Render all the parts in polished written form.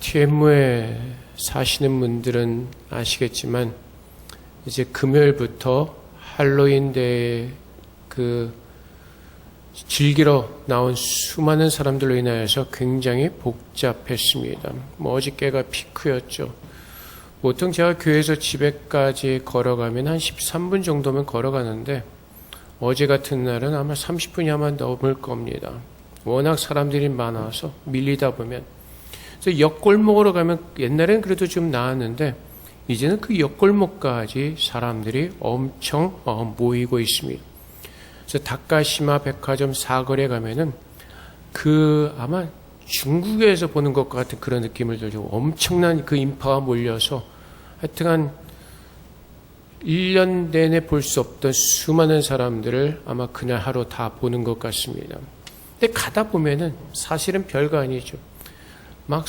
TM에 사시는 분들은 아시겠지만 이제 금요일부터 할로윈 대회 즐기러 나온 수많은 사람들로 인하여서 굉장히 복잡했습니다. 어저께가 피크였죠. 보통 제가 교회에서 집에까지 걸어가면 한 13분 정도면 걸어가는데 어제 같은 날은 아마 30분이 아마 넘을 겁니다. 워낙 사람들이 많아서 밀리다 보면. 그래서 옆골목으로 가면 옛날엔 그래도 좀 나았는데 이제는 그 옆골목까지 사람들이 엄청 모이고 있습니다. 그래서 다카시마 백화점 사거리에 가면은 아마 중국에서 보는 것 같은 그런 느낌을 들죠. 엄청난 그 인파가 몰려서 하여튼간 1년 내내 볼 수 없던 수많은 사람들을 아마 그날 하루 다 보는 것 같습니다. 근데 가다 보면은 사실은 별거 아니죠. 막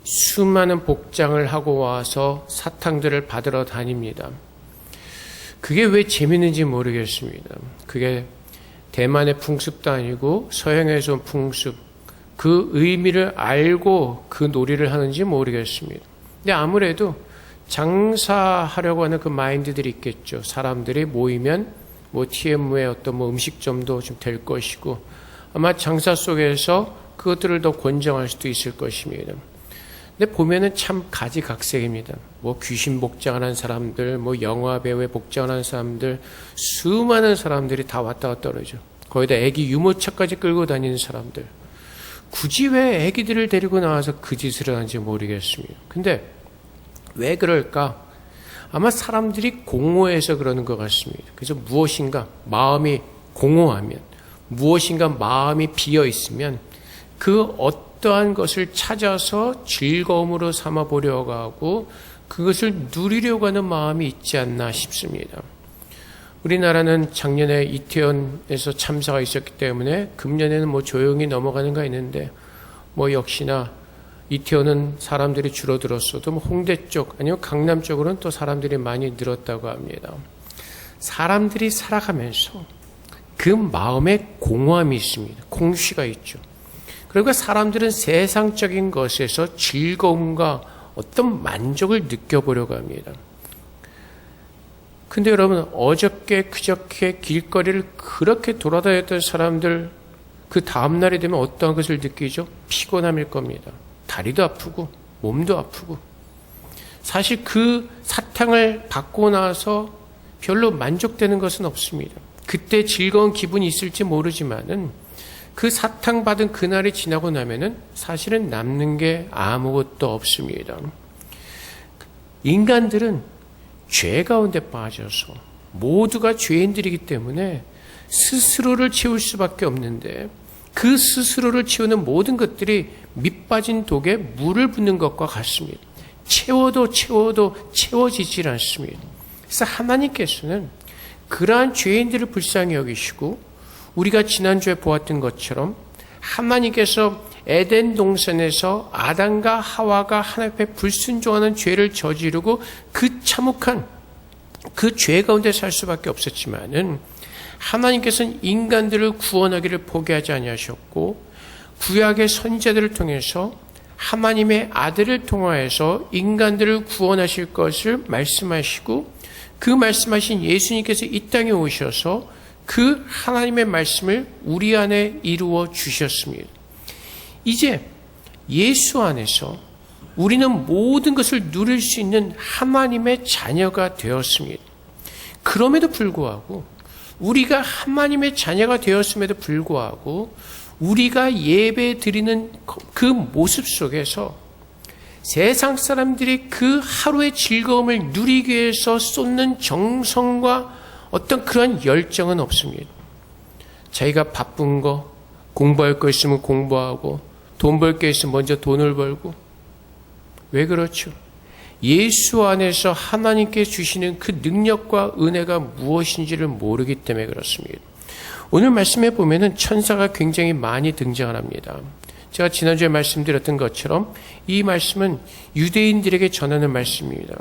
수많은 복장을 하고 와서 사탕들을 받으러 다닙니다. 그게 왜 재밌는지 모르겠습니다. 그게 대만의 풍습도 아니고 서양에서 온 풍습, 그 의미를 알고 그 놀이를 하는지 모르겠습니다. 근데 아무래도 장사하려고 하는 그 마인드들이 있겠죠. 사람들이 모이면 TM의 어떤 음식점도 좀 될 것이고 아마 장사 속에서 그것들을 더 권장할 수도 있을 것입니다. 근데 보면은 참 가지각색입니다. 귀신 복장을 한 사람들, 영화 배우의 복장을 한 사람들, 수많은 사람들이 다 왔다 갔다 그러죠. 거기다 애기 유모차까지 끌고 다니는 사람들. 굳이 왜 애기들을 데리고 나와서 그 짓을 하는지 모르겠습니다. 근데 왜 그럴까? 아마 사람들이 공허해서 그러는 것 같습니다. 그래서 무엇인가 마음이 공허하면, 무엇인가 마음이 비어 있으면 그 어떠한 것을 찾아서 즐거움으로 삼아 보려고 하고 그것을 누리려고 하는 마음이 있지 않나 싶습니다. 우리나라는 작년에 이태원에서 참사가 있었기 때문에 금년에는 조용히 넘어가는가 있는데 역시나 이태원은 사람들이 줄어들었어도 홍대 쪽 아니면 강남 쪽으로는 또 사람들이 많이 늘었다고 합니다. 사람들이 살아가면서 그 마음에 공허함이 있습니다.空虚가 있죠. 그리고 사람들은 세상적인 것에서 즐거움과 어떤 만족을 느껴보려고 합니다. 근데 여러분, 어저께 그저께 길거리를 그렇게 돌아다녔던 사람들 그 다음날이 되면 어떠한 것을 느끼죠? 피곤함일 겁니다. 다리도 아프고 몸도 아프고. 사실 그 사탕을 받고 나서 별로 만족되는 것은 없습니다. 그때 즐거운 기분이 있을지 모르지만은 그 사탕 받은 그날이 지나고 나면은 사실은 남는 게 아무것도 없습니다. 인간들은 죄 가운데 빠져서 모두가 죄인들이기 때문에 스스로를 채울 수밖에 없는데 그 스스로를 채우는 모든 것들이 밑빠진 독에 물을 붓는 것과 같습니다. 채워도 채워지질 않습니다. 그래서 하나님께서는 그러한 죄인들을 불쌍히 여기시고 우리가 지난주에 보았던 것처럼 하나님께서 에덴 동산에서 아담과 하와가 하나님 앞에 불순종하는 죄를 저지르고 그 참혹한 그 죄 가운데 살 수밖에 없었지만은 하나님께서는 인간들을 구원하기를 포기하지 아니하셨고 구약의 선지자들을 통해서 하나님의 아들을 통하여서 인간들을 구원하실 것을 말씀하시고 그 말씀하신 예수님께서 이 땅에 오셔서 그 하나님의 말씀을 우리 안에 이루어 주셨습니다. 이제 예수 안에서 우리는 모든 것을 누릴 수 있는 하나님의 자녀가 되었습니다. 그럼에도 불구하고 우리가 하나님의 자녀가 되었음에도 불구하고 우리가 예배 드리는 그 모습 속에서 세상 사람들이 그 하루의 즐거움을 누리기 위해서 쏟는 정성과 어떤 그런 열정은 없습니다. 자기가 바쁜 거, 공부할 거 있으면 공부하고 돈 벌 게 있으면 먼저 돈을 벌고. 왜 그렇죠? 예수 안에서 하나님께 주시는 그 능력과 은혜가 무엇인지를 모르기 때문에 그렇습니다. 오늘 말씀에 보면은 천사가 굉장히 많이 등장을 합니다. 제가 지난주에 말씀드렸던 것처럼 이 말씀은 유대인들에게 전하는 말씀입니다.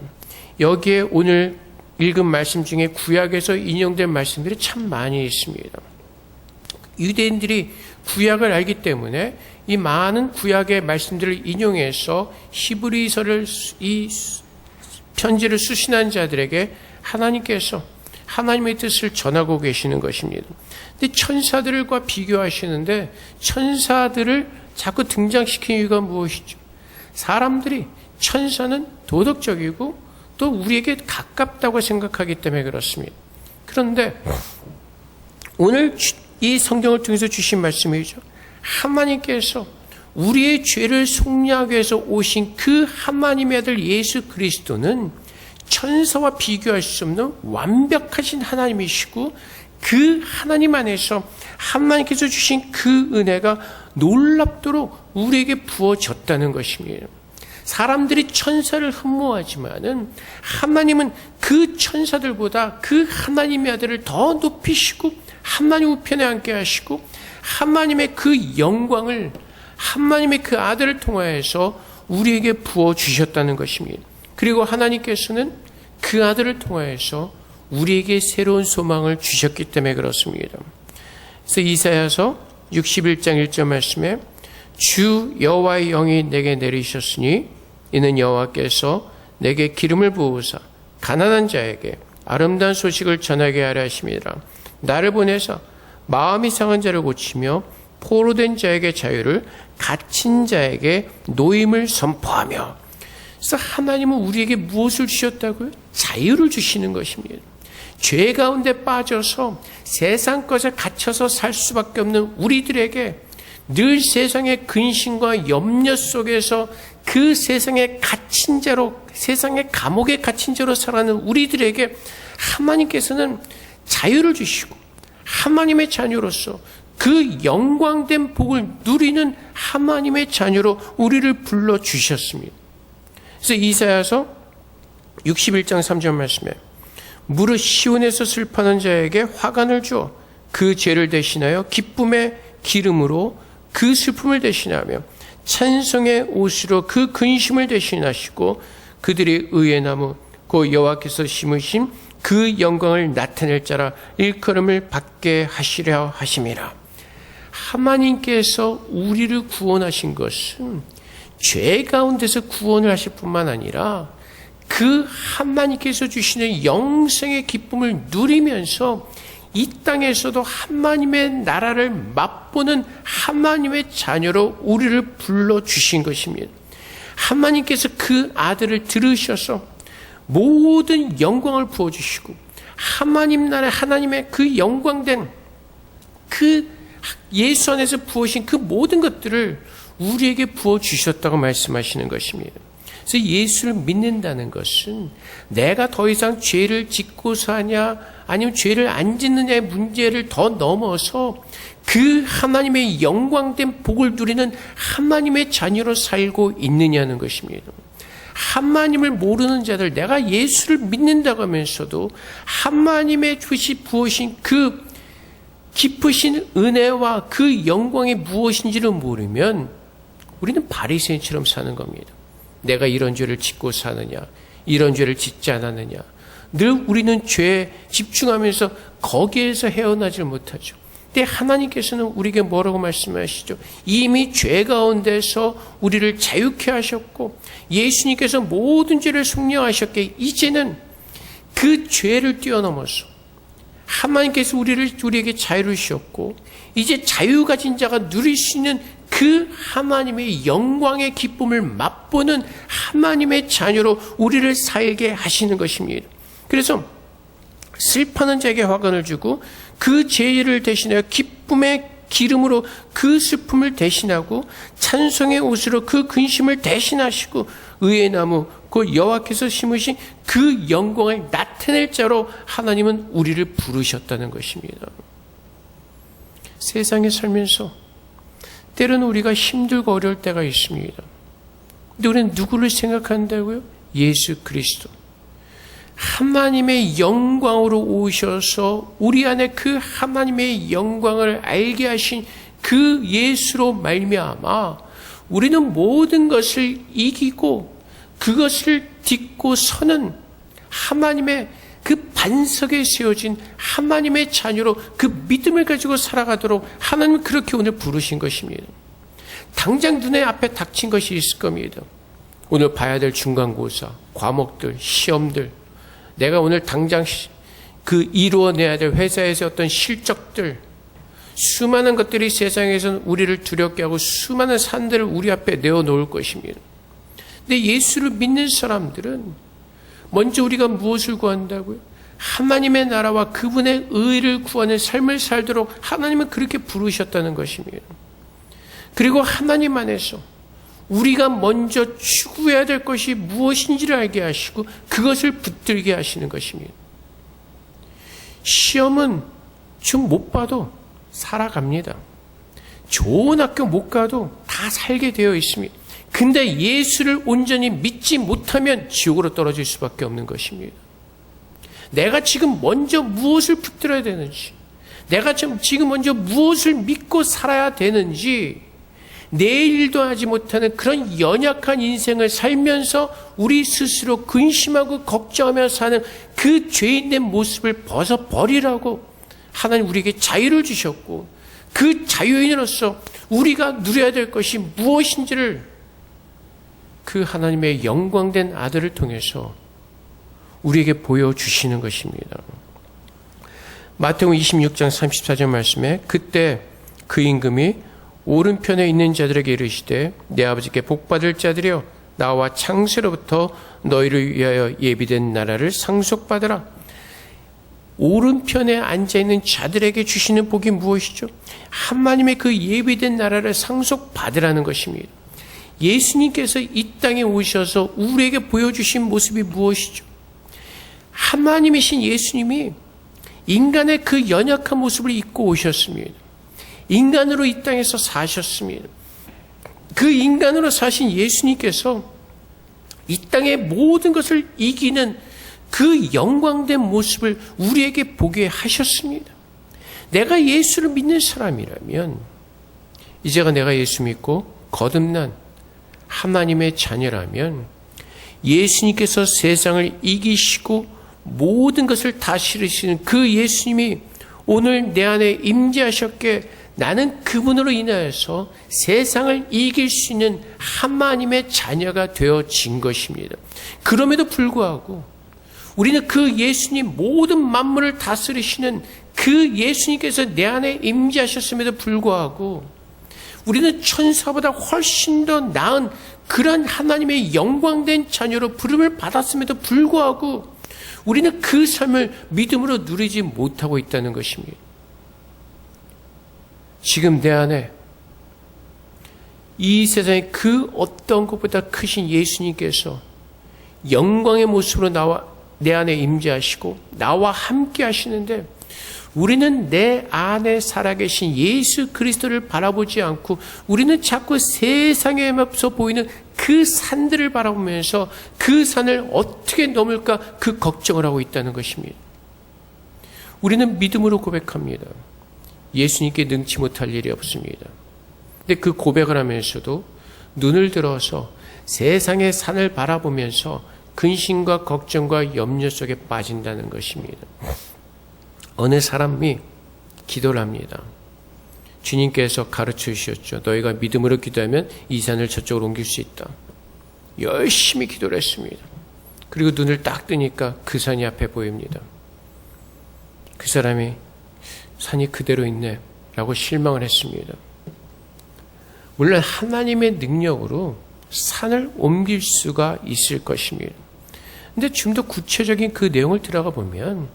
여기에 오늘 읽은 말씀 중에 구약에서 인용된 말씀들이 참 많이 있습니다. 유대인들이 구약을 알기 때문에 이 많은 구약의 말씀들을 인용해서 히브리서를 이 편지를 수신한 자들에게 하나님께서 하나님의 뜻을 전하고 계시는 것입니다. 근데 천사들과 비교하시는데 천사들을 자꾸 등장시키는 이유가 무엇이죠? 사람들이 천사는 도덕적이고 또 우리에게 가깝다고 생각하기 때문에 그렇습니다. 그런데 오늘 이 성경을 통해서 주신 말씀이죠. 하나님께서 우리의 죄를 속량하기 위해서 오신 그 하나님의 아들 예수 그리스도는 천사와 비교할 수 없는 완벽하신 하나님이시고 그 하나님 안에서 하나님께서 주신 그 은혜가 놀랍도록 우리에게 부어졌다는 것입니다. 사람들이 천사를 흠모하지만은 하나님은 그 천사들보다 그 하나님의 아들을 더 높이시고 하나님 우편에 앉게 하시고 하나님의 그 영광을 하나님의 그 아들을 통하여서 우리에게 부어주셨다는 것입니다. 그리고 하나님께서는 그 아들을 통하여서 우리에게 새로운 소망을 주셨기 때문에 그렇습니다. 그래서 이사야서 61장 1절 말씀에 주 여호와의 영이 내게 내리셨으니 이는 여호와께서 내게 기름을 부으사 가난한 자에게 아름다운 소식을 전하게 하려 하심이라. 나를 보내사 마음이 상한 자를 고치며 포로된 자에게 자유를 갇힌 자에게 노임을 선포하며. 그래서 하나님은 우리에게 무엇을 주셨다고요? 자유를 주시는 것입니다. 죄 가운데 빠져서 세상 것에 갇혀서 살 수밖에 없는 우리들에게 늘 세상의 근심과 염려 속에서 그 세상에 갇힌 자로, 세상의 감옥에 갇힌 자로 살아가는 우리들에게 하나님께서는 자유를 주시고 하나님의 자녀로서 그 영광된 복을 누리는 하나님의 자녀로 우리를 불러주셨습니다. 그래서 이사야서 61장 3절 말씀에 무릇 시온에서 슬퍼하는 자에게 화관을 주어 그 죄를 대신하여 기쁨의 기름으로 그 슬픔을 대신하며 찬송의 옷으로 그 근심을 대신하시고 그들이 의의 나무 곧 여호와께서 심으신 그 영광을 나타낼 자라 일컬음을 받게 하시려 하심이라. 하나님께서 우리를 구원하신 것은 죄 가운데서 구원을 하실 뿐만 아니라 그 하나님께서 주시는 영생의 기쁨을 누리면서 이 땅에서도 하나님의 나라를 맛보는 하나님의 자녀로 우리를 불러주신 것입니다. 하나님께서 그 아들을 들으셔서 모든 영광을 부어주시고 하나님 나라 하나님의 그 영광된 그 예수 안에서 부어신 그 모든 것들을 우리에게 부어주셨다고 말씀하시는 것입니다. 그래서 예수를 믿는다는 것은 내가 더 이상 죄를 짓고 사냐 아니면 죄를 안 짓느냐의 문제를 더 넘어서 그 하나님의 영광된 복을 누리는 하나님의 자녀로 살고 있느냐는 것입니다. 하나님을 모르는 자들, 내가 예수를 믿는다고 하면서도 하나님의 부으신 그 깊으신 은혜와 그 영광이 무엇인지를 모르면 우리는 바리새인처럼 사는 겁니다. 내가 이런 죄를 짓고 사느냐, 이런 죄를 짓지 않았느냐. 늘 우리는 죄에 집중하면서 거기에서 헤어나질 못하죠. 근데 하나님께서는 우리에게 뭐라고 말씀하시죠? 이미 죄 가운데서 우리를 자유케 하셨고 예수님께서 모든 죄를 속량하셨기에 이제는 그 죄를 뛰어넘어서 하나님께서 우리에게 자유를 주셨고 이제 자유 가진 자가 누릴 수 있는 그 하나님의 영광의 기쁨을 맛보는 하나님의 자녀로 우리를 살게 하시는 것입니다. 그래서 슬퍼하는 자에게 화관을 주고 그 죄를 대신하여 기쁨의 기름으로 그 슬픔을 대신하고 찬송의 옷으로 그 근심을 대신하시고 의의 나무 곧 여호와께서 심으신 그 영광을 나타낼 자로 하나님은 우리를 부르셨다는 것입니다. 세상에 살면서 때로는 우리가 힘들고 어려울 때가 있습니다. 근데 우리는 누구를 생각한다고요? 예수 그리스도. 하나님의 영광으로 오셔서 우리 안에 그 하나님의 영광을 알게 하신 그 예수로 말미암아 우리는 모든 것을 이기고 그것을 딛고 서는 하나님의 그 반석에 세워진 하나님의 자녀로 그 믿음을 가지고 살아가도록 하나님은 그렇게 오늘 부르신 것입니다. 당장 눈에 앞에 닥친 것이 있을 겁니다. 오늘 봐야 될 중간고사, 과목들, 시험들, 내가 오늘 당장 이루어내야 될 회사에서 어떤 실적들, 수많은 것들이 세상에서는 우리를 두렵게 하고 수많은 산들을 우리 앞에 내어놓을 것입니다. 근데 예수를 믿는 사람들은 먼저 우리가 무엇을 구한다고요? 하나님의 나라와 그분의 의를 구하는 삶을 살도록 하나님은 그렇게 부르셨다는 것입니다. 그리고 하나님 안에서 우리가 먼저 추구해야 될 것이 무엇인지를 알게 하시고 그것을 붙들게 하시는 것입니다. 시험은 좀 못 봐도 살아갑니다. 좋은 학교 못 가도 다 살게 되어 있습니다. 근데 예수를 온전히 믿지 못하면 지옥으로 떨어질 수밖에 없는 것입니다. 내가 지금 먼저 무엇을 붙들어야 되는지, 내가 지금 먼저 무엇을 믿고 살아야 되는지, 내일도 하지 못하는 그런 연약한 인생을 살면서 우리 스스로 근심하고 걱정하며 사는 그 죄인된 모습을 벗어버리라고 하나님 우리에게 자유를 주셨고, 그 자유인으로서 우리가 누려야 될 것이 무엇인지를 그 하나님의 영광된 아들을 통해서 우리에게 보여주시는 것입니다. 마태복음 26장 34절 말씀에 그때 그 임금이 오른편에 있는 자들에게 이르시되 내 아버지께 복받을 자들이여 나와 창세로부터 너희를 위하여 예비된 나라를 상속받으라. 오른편에 앉아있는 자들에게 주시는 복이 무엇이죠? 하나님의 그 예비된 나라를 상속받으라는 것입니다. 예수님께서 이 땅에 오셔서 우리에게 보여주신 모습이 무엇이죠? 하나님이신 예수님이 인간의 그 연약한 모습을 입고 오셨습니다. 인간으로 이 땅에서 사셨습니다. 그 인간으로 사신 예수님께서 이 땅의 모든 것을 이기는 그 영광된 모습을 우리에게 보게 하셨습니다. 내가 예수를 믿는 사람이라면 이제가 내가 예수 믿고 거듭난 하나님의 자녀라면 예수님께서 세상을 이기시고 모든 것을 다스리시는 그 예수님이 오늘 내 안에 임재하셨기에 나는 그분으로 인하여서 세상을 이길 수 있는 하나님의 자녀가 되어진 것입니다. 그럼에도 불구하고 우리는 그 예수님 모든 만물을 다스리시는 그 예수님께서 내 안에 임재하셨음에도 불구하고 우리는 천사보다 훨씬 더 나은 그런 하나님의 영광된 자녀로 부름을 받았음에도 불구하고 우리는 그 삶을 믿음으로 누리지 못하고 있다는 것입니다. 지금 내 안에 이 세상에 그 어떤 것보다 크신 예수님께서 영광의 모습으로 내 안에 임재하시고 나와 함께 하시는데 우리는 내 안에 살아계신 예수 그리스도를 바라보지 않고 우리는 자꾸 세상에서 보이는 그 산들을 바라보면서 그 산을 어떻게 넘을까 그 걱정을 하고 있다는 것입니다. 우리는 믿음으로 고백합니다. 예수님께 능치 못할 일이 없습니다. 근데 그 고백을 하면서도 눈을 들어서 세상의 산을 바라보면서 근심과 걱정과 염려 속에 빠진다는 것입니다. 어느 사람이 기도를 합니다. 주님께서 가르쳐 주셨죠. 너희가 믿음으로 기도하면 이 산을 저쪽으로 옮길 수 있다. 열심히 기도를 했습니다. 그리고 눈을 딱 뜨니까 그 산이 앞에 보입니다. 그 사람이 산이 그대로 있네 라고 실망을 했습니다. 물론 하나님의 능력으로 산을 옮길 수가 있을 것입니다. 근데 좀 더 구체적인 그 내용을 들어가 보면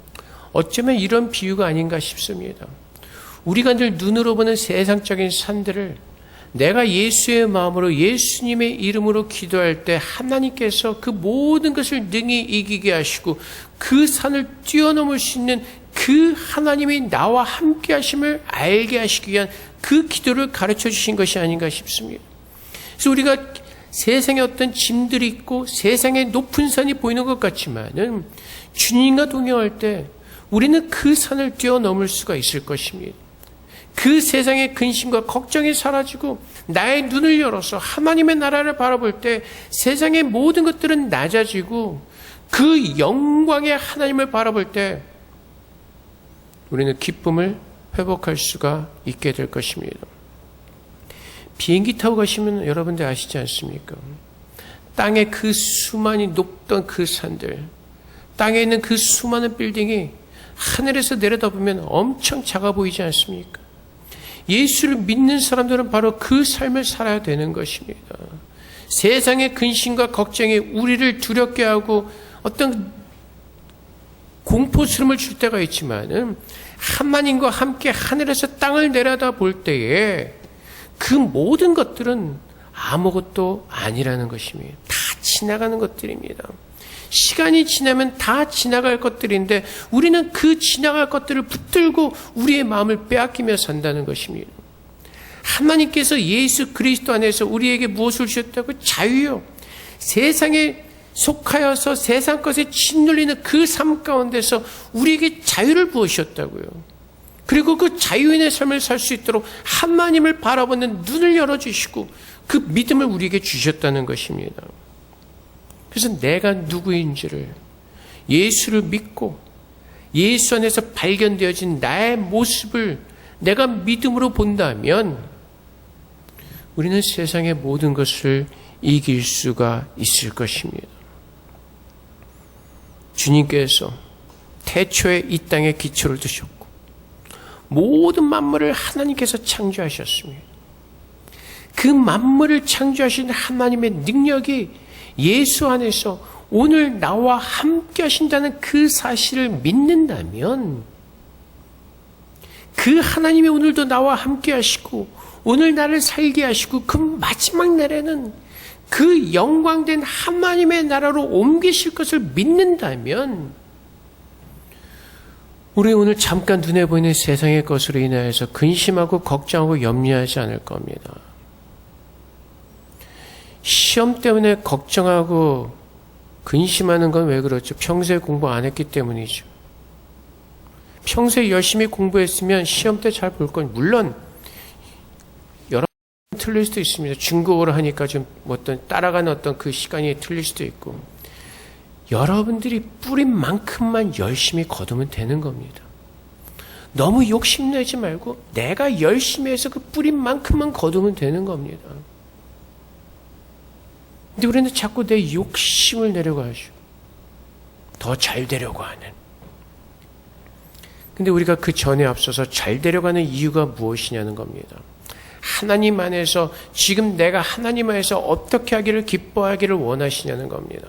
어쩌면 이런 비유가 아닌가 싶습니다. 우리가 늘 눈으로 보는 세상적인 산들을 내가 예수의 마음으로 예수님의 이름으로 기도할 때 하나님께서 그 모든 것을 능히 이기게 하시고 그 산을 뛰어넘을 수 있는 그 하나님이 나와 함께 하심을 알게 하시기 위한 그 기도를 가르쳐 주신 것이 아닌가 싶습니다. 그래서 우리가 세상에 어떤 짐들이 있고 세상에 높은 산이 보이는 것 같지만은 주님과 동행할 때 우리는 그 산을 뛰어넘을 수가 있을 것입니다. 그 세상의 근심과 걱정이 사라지고 나의 눈을 열어서 하나님의 나라를 바라볼 때 세상의 모든 것들은 낮아지고 그 영광의 하나님을 바라볼 때 우리는 기쁨을 회복할 수가 있게 될 것입니다. 비행기 타고 가시면 여러분들 아시지 않습니까? 땅에 그 수많이 높던 그 산들, 땅에 있는 그 수많은 빌딩이 하늘에서 내려다보면 엄청 작아 보이지 않습니까? 예수를 믿는 사람들은 바로 그 삶을 살아야 되는 것입니다. 세상의 근심과 걱정이 우리를 두렵게 하고 어떤 공포스러움을 줄 때가 있지만은 하나님과 함께 하늘에서 땅을 내려다볼 때에 그 모든 것들은 아무것도 아니라는 것입니다. 다 지나가는 것들입니다. 시간이 지나면 다 지나갈 것들인데 우리는 그 지나갈 것들을 붙들고 우리의 마음을 빼앗기며 산다는 것입니다. 하나님께서 예수 그리스도 안에서 우리에게 무엇을 주셨다고? 자유요. 세상에 속하여서 세상 것에 짓눌리는 그 삶 가운데서 우리에게 자유를 부으셨다고요. 그리고 그 자유인의 삶을 살 수 있도록 하나님을 바라보는 눈을 열어주시고 그 믿음을 우리에게 주셨다는 것입니다. 그래서 내가 누구인지를 예수를 믿고 예수 안에서 발견되어진 나의 모습을 내가 믿음으로 본다면 우리는 세상의 모든 것을 이길 수가 있을 것입니다. 주님께서 태초에 이 땅에 기초를 두셨고 모든 만물을 하나님께서 창조하셨습니다. 그 만물을 창조하신 하나님의 능력이 예수 안에서 오늘 나와 함께 하신다는 그 사실을 믿는다면 그 하나님이 오늘도 나와 함께 하시고 오늘 나를 살게 하시고 그 마지막 날에는 그 영광된 하나님의 나라로 옮기실 것을 믿는다면 우리 오늘 잠깐 눈에 보이는 세상의 것으로 인하여서 근심하고 걱정하고 염려하지 않을 겁니다. 시험 때문에 걱정하고 근심하는 건 왜 그렇죠? 평소에 공부 안 했기 때문이죠. 평소에 열심히 공부했으면 시험 때 잘 볼 건 물론 여러 번 틀릴 수도 있습니다. 중국어로 하니까 좀 어떤 따라가는 어떤 그 시간이 틀릴 수도 있고 여러분들이 뿌린 만큼만 열심히 거두면 되는 겁니다. 너무 욕심내지 말고 내가 열심히 해서 그 뿌린 만큼만 거두면 되는 겁니다. 근데 우리는 자꾸 내 욕심을 내려고 하죠. 더 잘 되려고 하는. 근데 우리가 그 전에 앞서서 잘 되려고 하는 이유가 무엇이냐는 겁니다. 하나님 안에서 지금 내가 하나님 안에서 어떻게 하기를 기뻐하기를 원하시냐는 겁니다.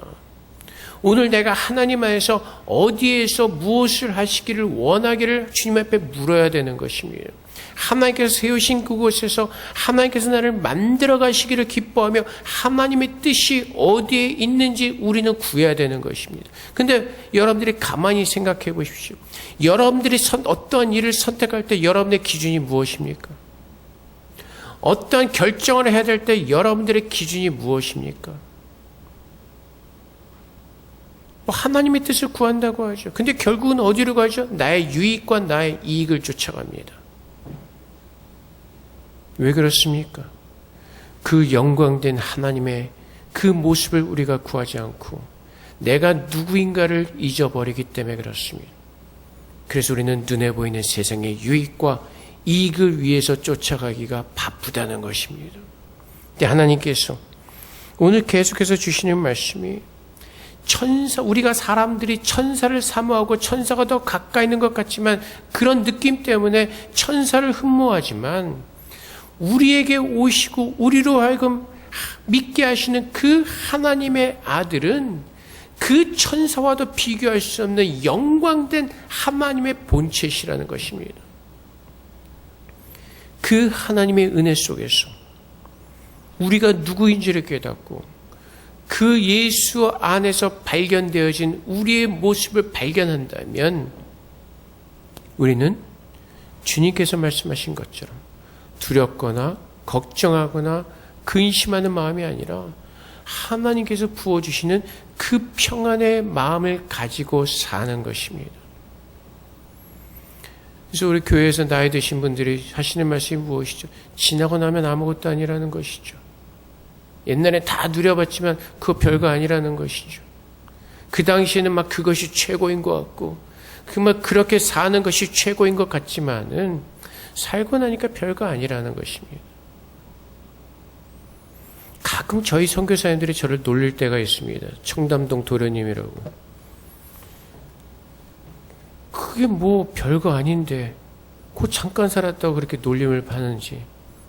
오늘 내가 하나님 안에서 어디에서 무엇을 하시기를 원하기를 주님 앞에 물어야 되는 것입니다. 하나님께서 세우신 그곳에서 하나님께서 나를 만들어 가시기를 기뻐하며 하나님의 뜻이 어디에 있는지 우리는 구해야 되는 것입니다. 근데 여러분들이 가만히 생각해 보십시오. 여러분들이 어떠한 일을 선택할 때 여러분의 기준이 무엇입니까? 어떠한 결정을 해야 될 때 여러분들의 기준이 무엇입니까? 하나님의 뜻을 구한다고 하죠. 근데 결국은 어디로 가죠? 나의 유익과 나의 이익을 쫓아갑니다. 왜 그렇습니까? 그 영광된 하나님의 그 모습을 우리가 구하지 않고 내가 누구인가를 잊어버리기 때문에 그렇습니다. 그래서 우리는 눈에 보이는 세상의 유익과 이익을 위해서 쫓아가기가 바쁘다는 것입니다. 근데 하나님께서 오늘 계속해서 주시는 말씀이 우리가 사람들이 천사를 사모하고 천사가 더 가까이 있는 것 같지만 그런 느낌 때문에 천사를 흠모하지만 우리에게 오시고 우리로 하여금 믿게 하시는 그 하나님의 아들은 그 천사와도 비교할 수 없는 영광된 하나님의 본체시라는 것입니다. 그 하나님의 은혜 속에서 우리가 누구인지를 깨닫고 그 예수 안에서 발견되어진 우리의 모습을 발견한다면 우리는 주님께서 말씀하신 것처럼 두렵거나 걱정하거나 근심하는 마음이 아니라 하나님께서 부어주시는 그 평안의 마음을 가지고 사는 것입니다. 그래서 우리 교회에서 나이 드신 분들이 하시는 말씀이 무엇이죠? 지나고 나면 아무것도 아니라는 것이죠. 옛날에 다 누려봤지만 그거 별거 아니라는 것이죠. 그 당시에는 막 그것이 최고인 것 같고 그렇게 사는 것이 최고인 것 같지만은 살고 나니까 별거 아니라는 것입니다. 가끔 저희 선교사님들이 저를 놀릴 때가 있습니다. 청담동 도련님이라고. 그게 뭐 별거 아닌데 그 잠깐 살았다고 그렇게 놀림을 받는지.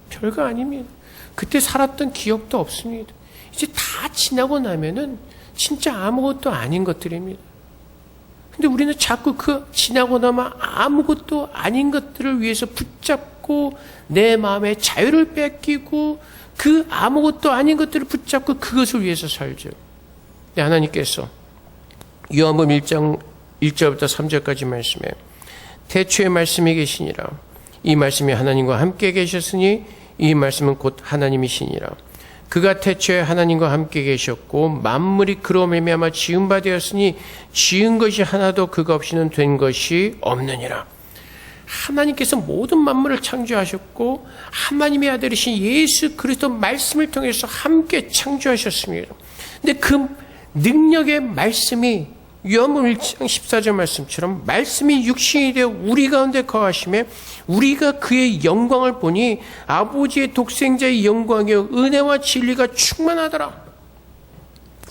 별거 아닙니다. 그때 살았던 기억도 없습니다. 이제 다 지나고 나면은 진짜 아무것도 아닌 것들입니다. 근데 우리는 자꾸 그 지나고 나면 아무것도 아닌 것들을 위해서 붙잡고 내 마음의 자유를 뺏기고 그 아무것도 아닌 것들을 붙잡고 그것을 위해서 살죠. 근데 하나님께서 요한복음 1장 1절부터 3절까지 말씀에 태초에 말씀이 계시니라. 이 말씀이 하나님과 함께 계셨으니 이 말씀은 곧 하나님이시니라. 그가 태초에 하나님과 함께 계셨고 만물이 그로 말미암아 지은 바 되었으니 지은 것이 하나도 그가 없이는 된 것이 없느니라. 하나님께서 모든 만물을 창조하셨고 하나님의 아들이신 예수 그리스도 말씀을 통해서 함께 창조하셨습니다. 근데 그 능력의 말씀이 요한복음 1장 14절 말씀처럼 말씀이 육신이 되어 우리 가운데 거하심에 우리가 그의 영광을 보니 아버지의 독생자의 영광이요 은혜와 진리가 충만하더라.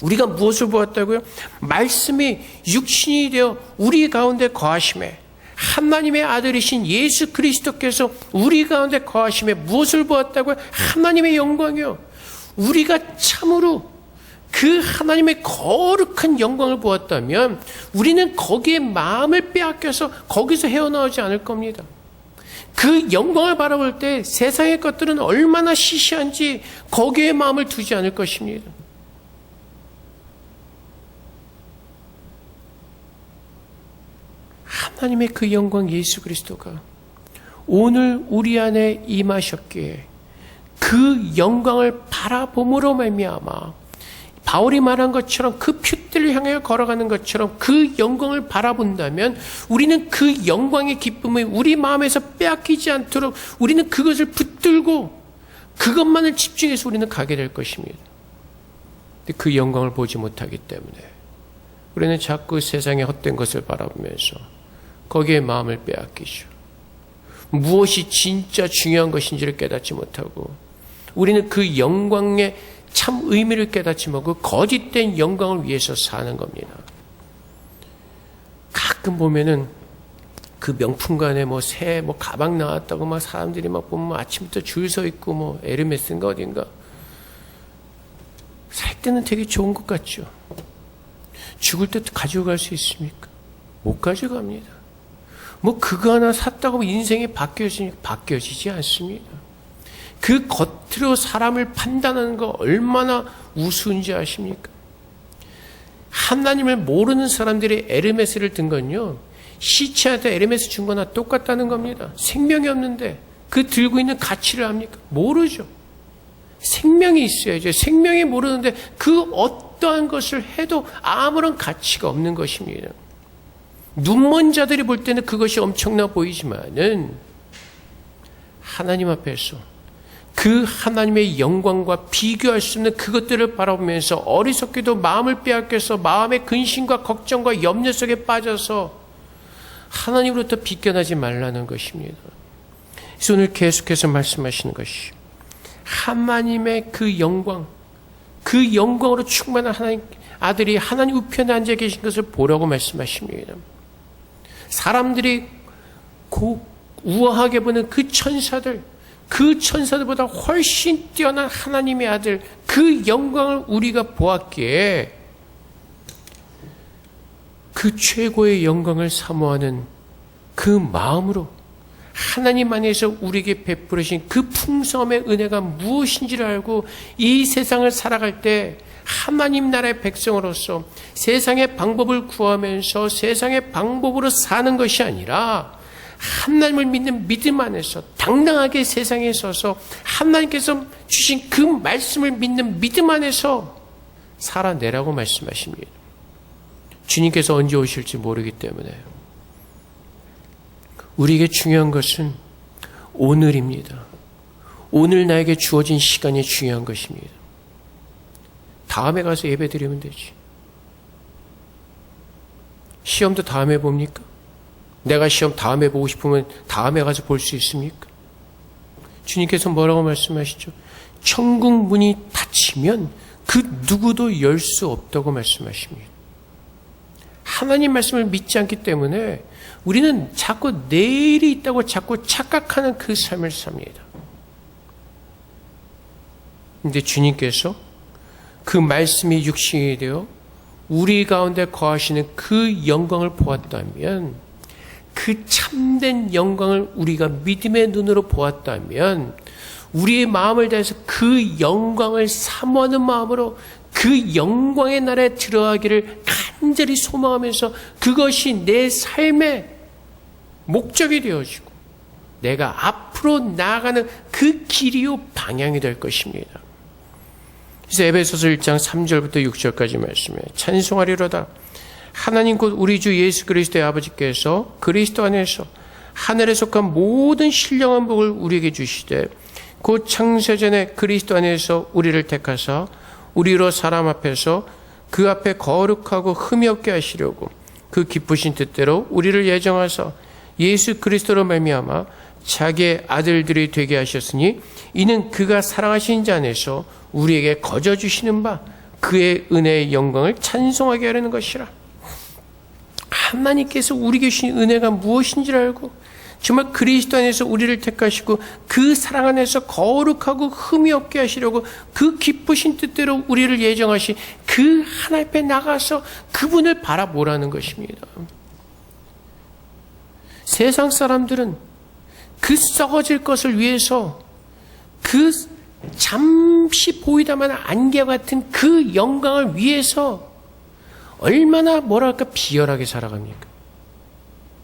우리가 무엇을 보았다고요? 말씀이 육신이 되어 우리 가운데 거하심에 하나님의 아들이신 예수 그리스도께서 우리 가운데 거하심에 무엇을 보았다고요? 하나님의 영광이요. 우리가 참으로 그 하나님의 거룩한 영광을 보았다면 우리는 거기에 마음을 빼앗겨서 거기서 헤어나오지 않을 겁니다. 그 영광을 바라볼 때 세상의 것들은 얼마나 시시한지 거기에 마음을 두지 않을 것입니다. 하나님의 그 영광 예수 그리스도가 오늘 우리 안에 임하셨기에 그 영광을 바라봄으로 말미암아 바울이 말한 것처럼 그 핏들을 향해 걸어가는 것처럼 그 영광을 바라본다면 우리는 그 영광의 기쁨을 우리 마음에서 빼앗기지 않도록 우리는 그것을 붙들고 그것만을 집중해서 우리는 가게 될 것입니다. 근데 그 영광을 보지 못하기 때문에 우리는 자꾸 세상의 헛된 것을 바라보면서 거기에 마음을 빼앗기죠. 무엇이 진짜 중요한 것인지를 깨닫지 못하고 우리는 그 영광의 참 의미를 깨닫지 못하고 거짓된 영광을 위해서 사는 겁니다. 가끔 보면은 그 명품관에 새 가방 나왔다고 막 사람들이 막 보면 아침부터 줄 서 있고 에르메스인가 어딘가 살 때는 되게 좋은 것 같죠. 죽을 때 가지고 갈 수 있습니까? 못 가져갑니다. 그거 하나 샀다고 인생이 바뀌어지지 않습니다. 그 겉으로 사람을 판단하는 거 얼마나 우스운지 아십니까? 하나님을 모르는 사람들이 에르메스를 든 건요, 시체한테 에르메스 준 거나 똑같다는 겁니다. 생명이 없는데 그 들고 있는 가치를 압니까? 모르죠. 생명이 있어야죠. 생명이 모르는데 그 어떠한 것을 해도 아무런 가치가 없는 것입니다. 눈먼 자들이 볼 때는 그것이 엄청나 보이지만은 하나님 앞에서 그 하나님의 영광과 비교할 수 없는 그것들을 바라보면서 어리석게도 마음을 빼앗겨서 마음의 근심과 걱정과 염려 속에 빠져서 하나님으로부터 비껴나지 말라는 것입니다. 그래서 오늘 계속해서 말씀하시는 것이 하나님의 그 영광, 그 영광으로 충만한 하나님 아들이 하나님 우편에 앉아 계신 것을 보라고 말씀하십니다. 사람들이 우아하게 보는 그 천사들보다 훨씬 뛰어난 하나님의 아들, 그 영광을 우리가 보았기에 그 최고의 영광을 사모하는 그 마음으로 하나님 안에서 우리에게 베풀으신 그 풍성함의 은혜가 무엇인지를 알고 이 세상을 살아갈 때 하나님 나라의 백성으로서 세상의 방법을 구하면서 세상의 방법으로 사는 것이 아니라 하나님을 믿는 믿음 안에서 당당하게 세상에 서서 하나님께서 주신 그 말씀을 믿는 믿음 안에서 살아내라고 말씀하십니다. 주님께서 언제 오실지 모르기 때문에 우리에게 중요한 것은 오늘입니다. 오늘 나에게 주어진 시간이 중요한 것입니다. 다음에 가서 예배 드리면 되지. 시험도 다음에 봅니까? 내가 시험 다음에 보고 싶으면 다음에 가서 볼 수 있습니까? 주님께서 뭐라고 말씀하시죠? 천국 문이 닫히면 그 누구도 열 수 없다고 말씀하십니다. 하나님 말씀을 믿지 않기 때문에 우리는 자꾸 내일이 있다고 자꾸 착각하는 그 삶을 삽니다. 그런데 주님께서 그 말씀이 육신이 되어 우리 가운데 거하시는 그 영광을 보았다면, 그 참된 영광을 우리가 믿음의 눈으로 보았다면, 우리의 마음을 다해서 그 영광을 사모하는 마음으로 그 영광의 나라에 들어가기를 간절히 소망하면서 그것이 내 삶의 목적이 되어지고 내가 앞으로 나아가는 그 길이요 방향이 될 것입니다. 그래서 에베소서 1장 3절부터 6절까지 말씀에 찬송하리로다. 하나님 곧 우리 주 예수 그리스도의 아버지께서 그리스도 안에서 하늘에 속한 모든 신령한 복을 우리에게 주시되 곧 창세전에 그리스도 안에서 우리를 택하사 우리로 사람 앞에서 그 앞에 거룩하고 흠이 없게 하시려고 그 기쁘신 뜻대로 우리를 예정하사 예수 그리스도로 말미암아 자기의 아들들이 되게 하셨으니 이는 그가 사랑하신 자 안에서 우리에게 거저 주시는 바 그의 은혜의 영광을 찬송하게 하려는 것이라. 하나님께서 우리에게 주신 은혜가 무엇인지를 알고 정말 그리스도 안에서 우리를 택하시고 그 사랑 안에서 거룩하고 흠이 없게 하시려고 그 기쁘신 뜻대로 우리를 예정하시 그 하나님 앞에 나가서 그분을 바라보라는 것입니다. 세상 사람들은 그 썩어질 것을 위해서 그 잠시 보이다만 안개와 같은 그 영광을 위해서 얼마나 비열하게 살아갑니까?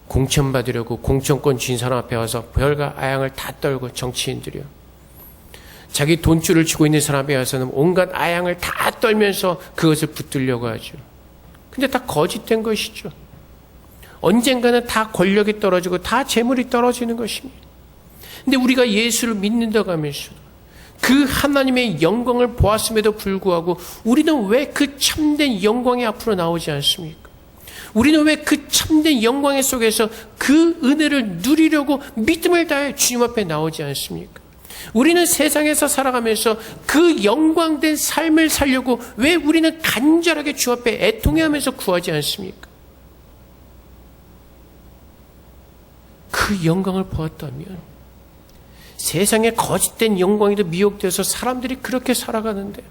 공천받으려고 공천권 쥔 사람 앞에 와서 별과 아양을 다 떨고, 정치인들이요, 자기 돈줄을 쥐고 있는 사람 앞에 와서는 온갖 아양을 다 떨면서 그것을 붙들려고 하죠. 근데 다 거짓된 것이죠. 언젠가는 다 권력이 떨어지고 다 재물이 떨어지는 것입니다. 근데 우리가 예수를 믿는다고 하면서 그 하나님의 영광을 보았음에도 불구하고 우리는 왜 그 참된 영광이 앞으로 나오지 않습니까? 우리는 왜 그 참된 영광의 속에서 그 은혜를 누리려고 믿음을 다해 주님 앞에 나오지 않습니까? 우리는 세상에서 살아가면서 그 영광된 삶을 살려고 왜 우리는 간절하게 주 앞에 애통해하면서 구하지 않습니까? 그 영광을 보았다면 세상의 거짓된 영광에도 미혹되어서 사람들이 그렇게 살아가는데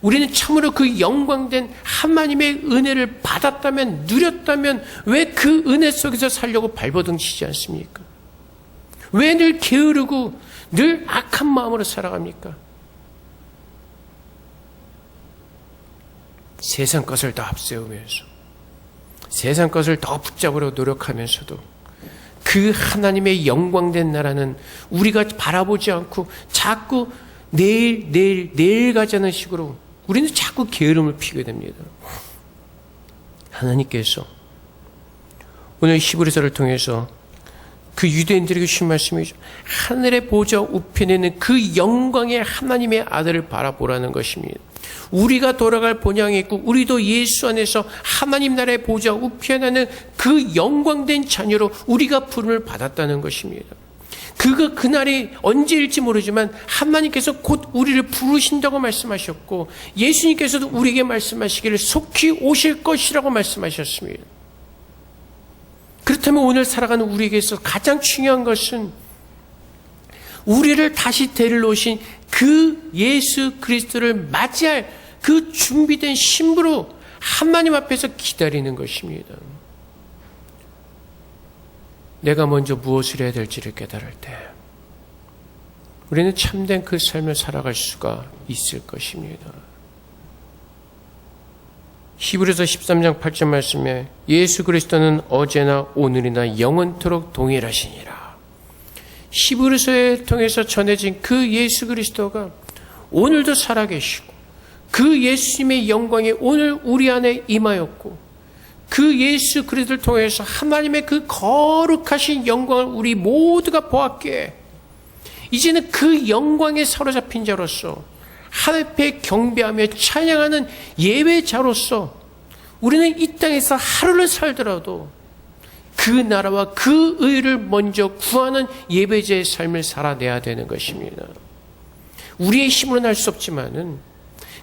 우리는 참으로 그 영광된 하나님의 은혜를 받았다면, 누렸다면 왜 그 은혜 속에서 살려고 발버둥 치지 않습니까? 왜 늘 게으르고 늘 악한 마음으로 살아갑니까? 세상 것을 더 앞세우면서 세상 것을 더 붙잡으려 노력하면서도 그 하나님의 영광된 나라는 우리가 바라보지 않고 자꾸 내일 가자는 식으로 우리는 자꾸 게으름을 피게 됩니다. 하나님께서 오늘 히브리서를 통해서 그 유대인들에게 주신 말씀이죠. 하늘의 보좌 우편에 있는 그 영광의 하나님의 아들을 바라보라는 것입니다. 우리가 돌아갈 본향이 있고 우리도 예수 안에서 하나님 나라의 보좌 우편에 있는 그 영광된 자녀로 우리가 부름을 받았다는 것입니다. 그날이 언제일지 모르지만 하나님께서 곧 우리를 부르신다고 말씀하셨고 예수님께서도 우리에게 말씀하시기를 속히 오실 것이라고 말씀하셨습니다. 그렇다면 오늘 살아가는 우리에게서 가장 중요한 것은 우리를 다시 데리러 오신 그 예수 그리스도를 맞이할 그 준비된 신부로 하나님 앞에서 기다리는 것입니다. 내가 먼저 무엇을 해야 될지를 깨달을 때 우리는 참된 그 삶을 살아갈 수가 있을 것입니다. 히브리서 13장 8절 말씀에 예수 그리스도는 어제나 오늘이나 영원토록 동일하시니라. 히브리서를 통해서 전해진 그 예수 그리스도가 오늘도 살아계시고 그 예수님의 영광이 오늘 우리 안에 임하였고 그 예수 그리스도를 통해서 하나님의 그 거룩하신 영광을 우리 모두가 보았기에 이제는 그 영광에 사로잡힌 자로서 하나님 앞에 경배하며 찬양하는 예배자로서 우리는 이 땅에서 하루를 살더라도 그 나라와 그 의를 먼저 구하는 예배자의 삶을 살아내야 되는 것입니다. 우리의 힘으로는 할 수 없지만은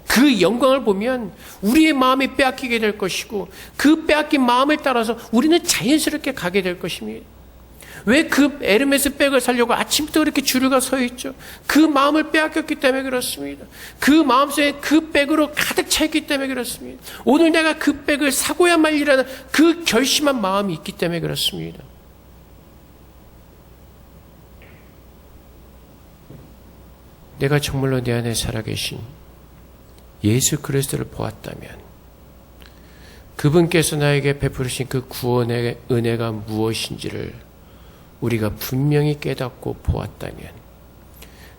그 영광을 보면 우리의 마음이 빼앗기게 될 것이고 그 빼앗긴 마음을 따라서 우리는 자연스럽게 가게 될 것입니다. 왜 그 에르메스 백을 사려고 아침부터 그렇게 줄을 가 서 있죠? 그 마음을 빼앗겼기 때문에 그렇습니다. 그 마음속에 그 백으로 가득 차 있기 때문에 그렇습니다. 오늘 내가 그 백을 사고야 말리라는 그 결심한 마음이 있기 때문에 그렇습니다. 내가 정말로 내 안에 살아계신 예수 그리스도를 보았다면, 그분께서 나에게 베푸르신 그 구원의 은혜가 무엇인지를 우리가 분명히 깨닫고 보았다면,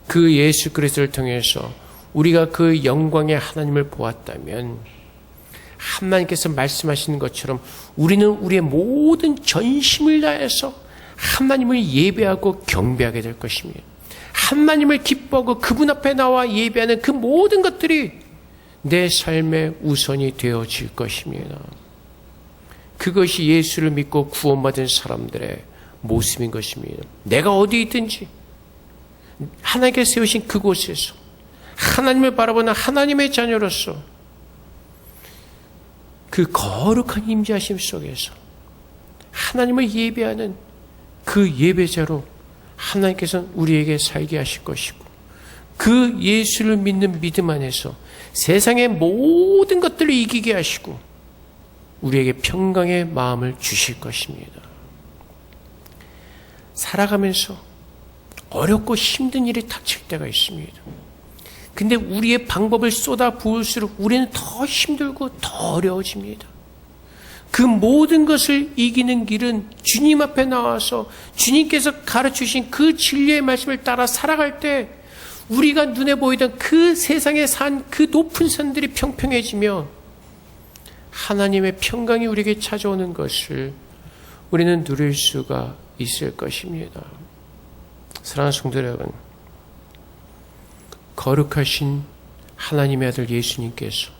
그 예수 그리스도를 통해서 우리가 그 영광의 하나님을 보았다면, 하나님께서 말씀하시는 것처럼 우리는 우리의 모든 전심을 다해서 하나님을 예배하고 경배하게 될 것입니다. 하나님을 기뻐하고 그분 앞에 나와 예배하는 그 모든 것들이 내 삶의 우선이 되어질 것입니다. 그것이 예수를 믿고 구원받은 사람들의 모습인 것입니다. 내가 어디 있든지 하나님께서 세우신 그곳에서 하나님을 바라보는 하나님의 자녀로서 그 거룩한 임재하심 속에서 하나님을 예배하는 그 예배자로 하나님께서는 우리에게 살게 하실 것이고, 그 예수를 믿는 믿음 안에서 세상의 모든 것들을 이기게 하시고 우리에게 평강의 마음을 주실 것입니다. 살아가면서 어렵고 힘든 일이 닥칠 때가 있습니다. 근데 우리의 방법을 쏟아 부을수록 우리는 더 힘들고 더 어려워집니다. 그 모든 것을 이기는 길은 주님 앞에 나와서 주님께서 가르치신 그 진리의 말씀을 따라 살아갈 때 우리가 눈에 보이던 그 세상에 산 그 높은 산들이 평평해지며 하나님의 평강이 우리에게 찾아오는 것을 우리는 누릴 수가 있을 것입니다. 사랑하는 성도 여러분, 거룩하신 하나님의 아들 예수님께서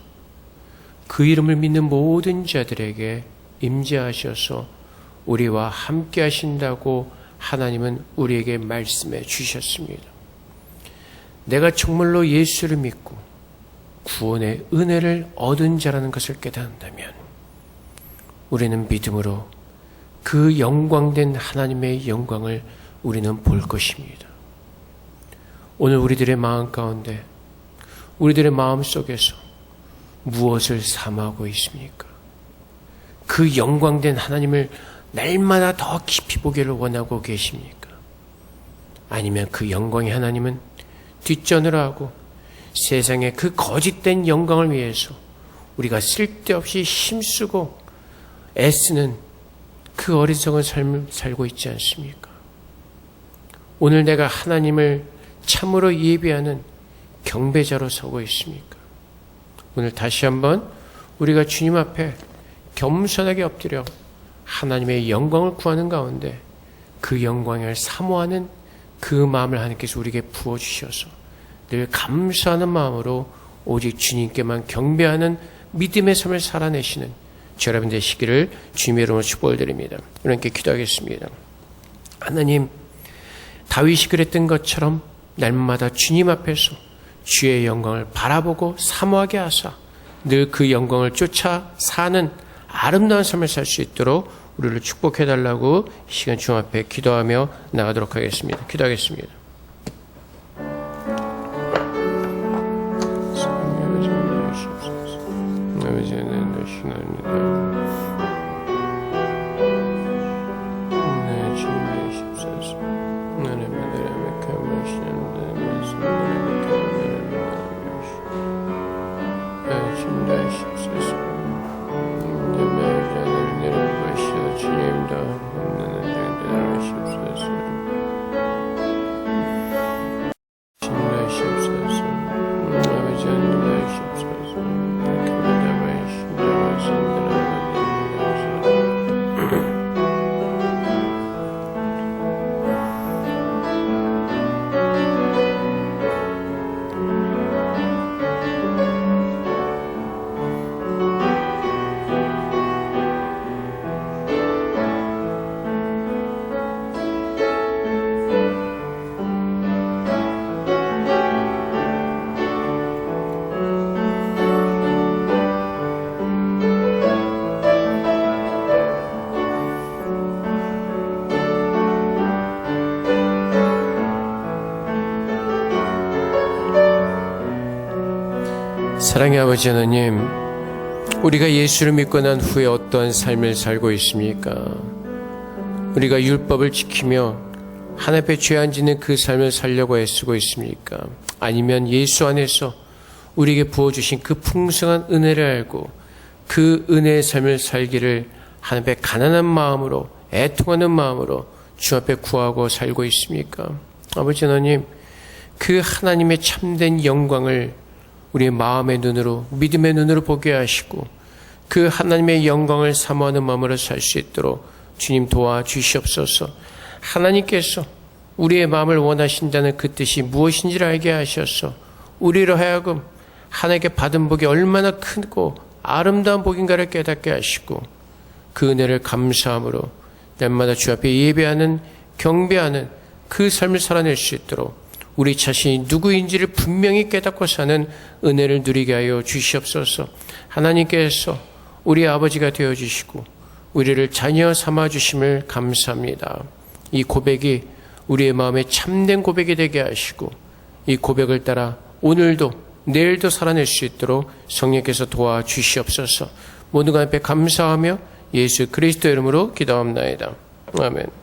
그 이름을 믿는 모든 자들에게 임재하셔서 우리와 함께 하신다고 하나님은 우리에게 말씀해 주셨습니다. 내가 정말로 예수를 믿고 구원의 은혜를 얻은 자라는 것을 깨닫는다면 우리는 믿음으로 그 영광된 하나님의 영광을 우리는 볼 것입니다. 오늘 우리들의 마음 가운데, 우리들의 마음 속에서 무엇을 사모하고 있습니까? 그 영광된 하나님을 날마다 더 깊이 보기를 원하고 계십니까? 아니면 그 영광의 하나님은 뒷전을 하고 세상의 그 거짓된 영광을 위해서 우리가 쓸데없이 힘쓰고 애쓰는 그 어리석은 삶을 살고 있지 않습니까? 오늘 내가 하나님을 참으로 예배하는 경배자로 서고 있습니까? 오늘 다시 한번 우리가 주님 앞에 겸손하게 엎드려 하나님의 영광을 구하는 가운데 그 영광을 사모하는 그 마음을 하나님께서 우리에게 부어주셔서 늘 감사하는 마음으로 오직 주님께만 경배하는 믿음의 삶을 살아내시는 저 여러분 되시기를 주님의 이름으로 축복을 드립니다. 이렇게 기도하겠습니다. 하나님, 다윗이 그랬던 것처럼 날마다 주님 앞에서 주의 영광을 바라보고 사모하게 하사 늘 그 영광을 쫓아 사는 아름다운 삶을 살 수 있도록 우리를 축복해달라고 시간 주님 앞에 기도하며 나가도록 하겠습니다. 기도하겠습니다. Amen. 사랑의 아버지 하나님, 우리가 예수를 믿고 난 후에 어떠한 삶을 살고 있습니까? 우리가 율법을 지키며 하나님 앞에 죄 안 짓는 그 삶을 살려고 애쓰고 있습니까? 아니면 예수 안에서 우리에게 부어주신 그 풍성한 은혜를 알고 그 은혜의 삶을 살기를 하나님 앞에 가난한 마음으로, 애통하는 마음으로 주 앞에 구하고 살고 있습니까? 아버지 하나님, 그 하나님의 참된 영광을 우리의 마음의 눈으로, 믿음의 눈으로 보게 하시고 그 하나님의 영광을 사모하는 마음으로 살 수 있도록 주님 도와주시옵소서. 하나님께서 우리의 마음을 원하신다는 그 뜻이 무엇인지를 알게 하셔서 우리로 하여금 하나님께 받은 복이 얼마나 크고 아름다운 복인가를 깨닫게 하시고 그 은혜를 감사함으로 날마다 주 앞에 예배하는, 경배하는 그 삶을 살아낼 수 있도록 우리 자신이 누구인지를 분명히 깨닫고 사는 은혜를 누리게 하여 주시옵소서. 하나님께서 우리 아버지가 되어주시고 우리를 자녀 삼아주심을 감사합니다. 이 고백이 우리의 마음에 참된 고백이 되게 하시고 이 고백을 따라 오늘도 내일도 살아낼 수 있도록 성령께서 도와주시옵소서. 모든 것 앞에 감사하며 예수 그리스도 이름으로 기도합나이다. 아멘.